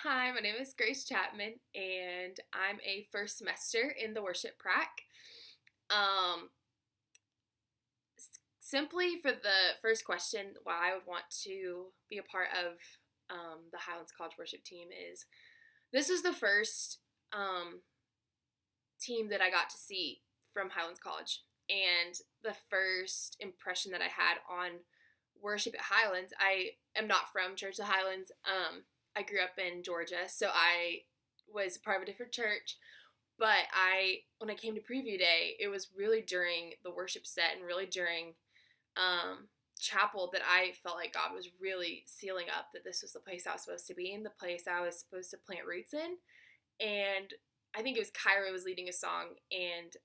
Hi, my name is Grace Chapman, and I'm a first semester in the worship prac. Um, Simply for the first question, why I would want to be a part of the Highlands College worship team is this was the first um, team that I got to see from Highlands College, and the first impression that I had on worship at Highlands. I am not from Church of Highlands. I grew up in Georgia, so I was part of a different church. But when I came to preview day, it was really during the worship set and really during chapel that I felt like God was really sealing up that this was the place I was supposed to be in, the place I was supposed to plant roots in. And I think it was Kyra was leading a song, and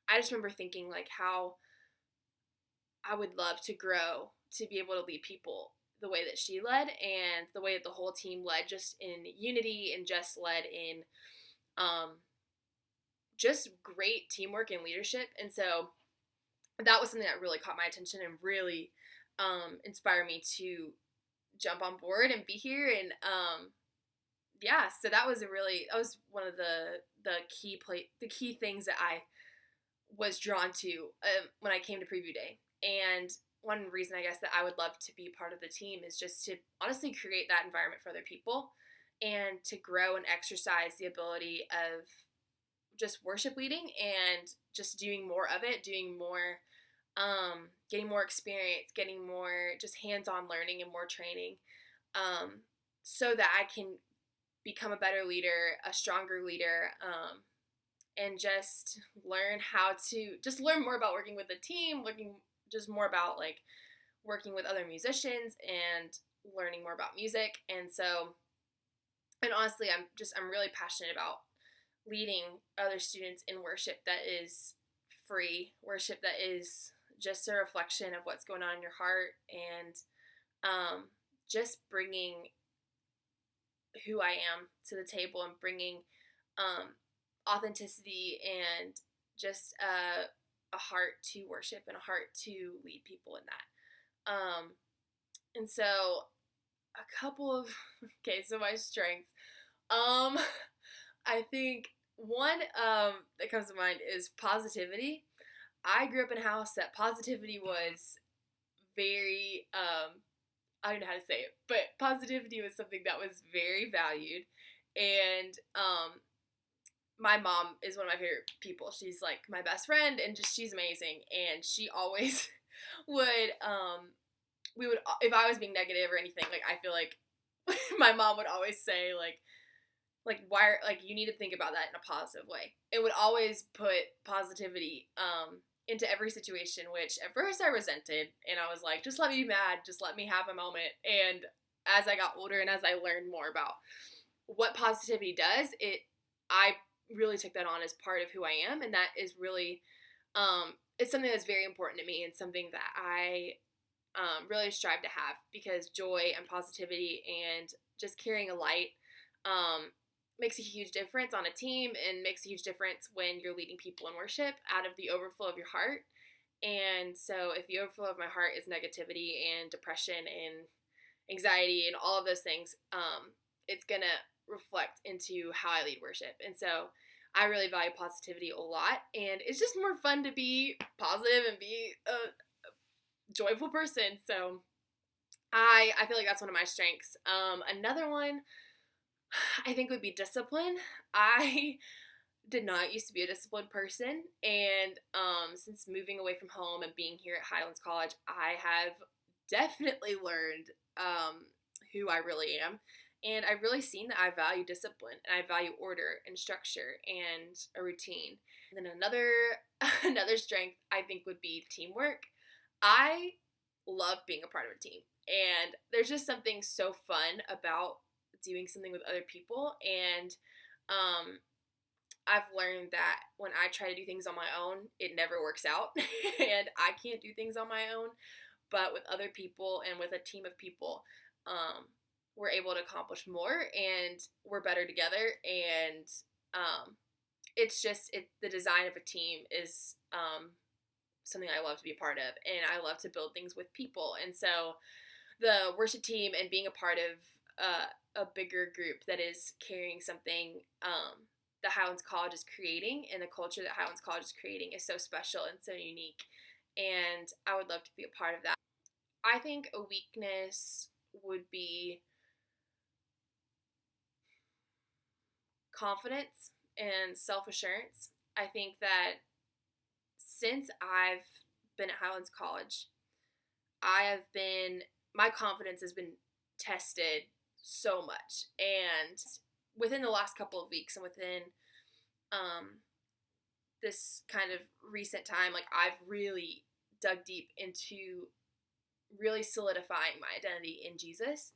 I just remember thinking like how I would love to grow to be able to lead people the way that she led and the way that the whole team led, just in unity and just led in um, just great teamwork and leadership. And so that was something that really caught my attention and really inspired me to jump on board and be here. And yeah, so that was one of the key things that I was drawn to when I came to preview day. And one reason I guess that I would love to be part of the team is just to honestly create that environment for other people and to grow and exercise the ability of just worship leading and just doing more of it, doing more, getting more experience, getting more just hands-on learning and more training, so that I can become a better leader, a stronger leader, and just learn more about working with a team, looking just more about like working with other musicians and learning more about music. And so, and honestly, I'm really passionate about leading other students in worship that is free, worship that is just a reflection of what's going on in your heart, and just bringing who I am to the table and bringing authenticity and just a heart to worship and a heart to lead people in that. And so a couple of, okay, so my strengths. I think one that comes to mind is positivity. I grew up in a house that positivity was very, I don't know how to say it, but positivity was something that was very valued. And my mom is one of my favorite people. She's like my best friend, and just she's amazing. And she always would, if I was being negative or anything, like I feel like my mom would always say why, like you need to think about that in a positive way. It would always put positivity into every situation, which at first I resented, and I was like, just let me be mad, just let me have a moment. And as I got older and as I learned more about what positivity does, I really took that on as part of who I am, and that is really it's something that's very important to me and something that I really strive to have, because joy and positivity and just carrying a light makes a huge difference on a team, and makes a huge difference when you're leading people in worship out of the overflow of your heart. And so if the overflow of my heart is negativity and depression and anxiety and all of those things, it's gonna reflect into how I lead worship. And so I really value positivity a lot, and it's just more fun to be positive and be a joyful person. So I feel like that's one of my strengths. Another one I think would be discipline. I did not used to be a disciplined person, and since moving away from home and being here at Highlands College, I have definitely learned who I really am, and I've really seen that I value discipline and I value order and structure and a routine. And then another strength I think would be teamwork. I love being a part of a team, and there's just something so fun about doing something with other people. And I've learned that when I try to do things on my own, it never works out and I can't do things on my own. But with other people and with a team of people, we're able to accomplish more, and we're better together. And the design of a team is something I love to be a part of, and I love to build things with people. And so the worship team and being a part of a bigger group that is carrying something that Highlands College is creating, and the culture that Highlands College is creating is so special and so unique. And I would love to be a part of that. I think a weakness would be confidence and self-assurance. I think that since I've been at Highlands College, my confidence has been tested so much. And within the last couple of weeks and within this kind of recent time, like I've really dug deep into really solidifying my identity in Jesus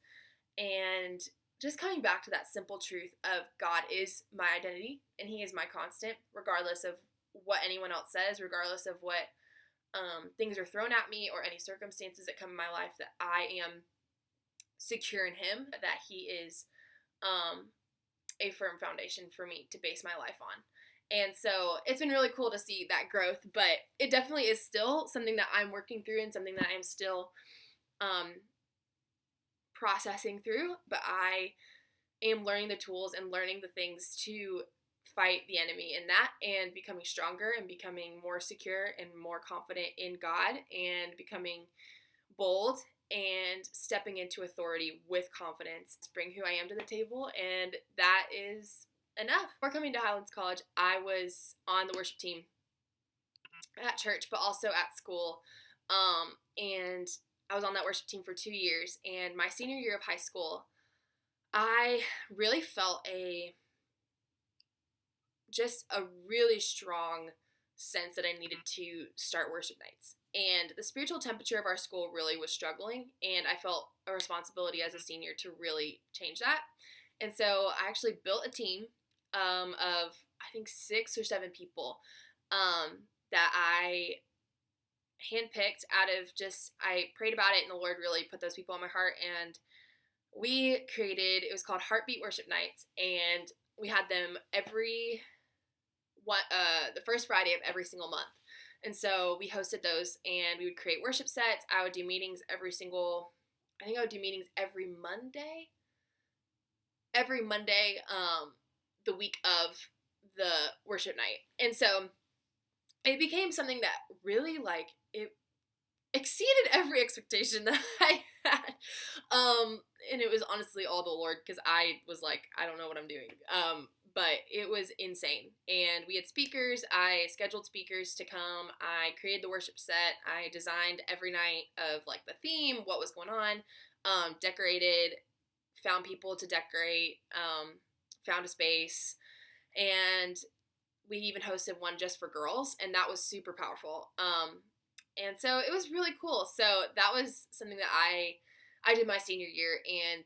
and just coming back to that simple truth of God is my identity and He is my constant, regardless of what anyone else says, regardless of what things are thrown at me or any circumstances that come in my life, that I am secure in Him, that He is a firm foundation for me to base my life on. And so it's been really cool to see that growth, but it definitely is still something that I'm working through and something that I'm still processing through, but I am learning the tools and learning the things to fight the enemy in that, and becoming stronger and becoming more secure and more confident in God, and becoming bold and stepping into authority with confidence to bring who I am to the table. And that is enough. Before coming to Highlands College, I was on the worship team at church, but also at school. And I was on that worship team for 2 years. And my senior year of high school, I really felt just a really strong sense that I needed to start worship nights. And the spiritual temperature of our school really was struggling, and I felt a responsibility as a senior to really change that. And so I actually built a team of, I think, 6 or 7 people that I handpicked out of I prayed about it, and the Lord really put those people on my heart, and we created, it was called Heartbeat Worship Nights, and we had them the first Friday of every single month. And so we hosted those, and we would create worship sets. I would do meetings I would do meetings every Monday, the week of the worship night. And so it became something that really, it exceeded every expectation that I had. And it was honestly all the Lord, because I was like, I don't know what I'm doing. But it was insane. And we had speakers. I scheduled speakers to come. I created the worship set. I designed every night of the theme, what was going on, decorated, found people to decorate, found a space, and we even hosted one just for girls, and that was super powerful. And so it was really cool. So that was something that I did my senior year, and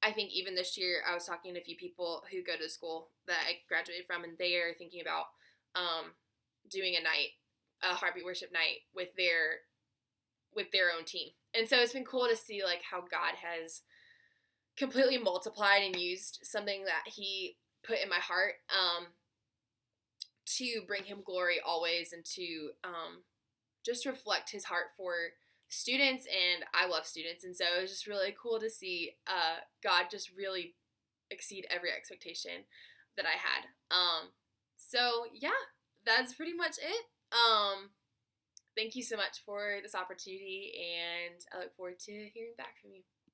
I think even this year I was talking to a few people who go to school that I graduated from, and they are thinking about doing a Heartbeat Worship Night with their own team. And so it's been cool to see how God has completely multiplied and used something that He put in my heart to bring Him glory always, and to just reflect His heart for students. And I love students, and so it was just really cool to see God just really exceed every expectation that I had. So yeah, that's pretty much it. Thank you so much for this opportunity, and I look forward to hearing back from you.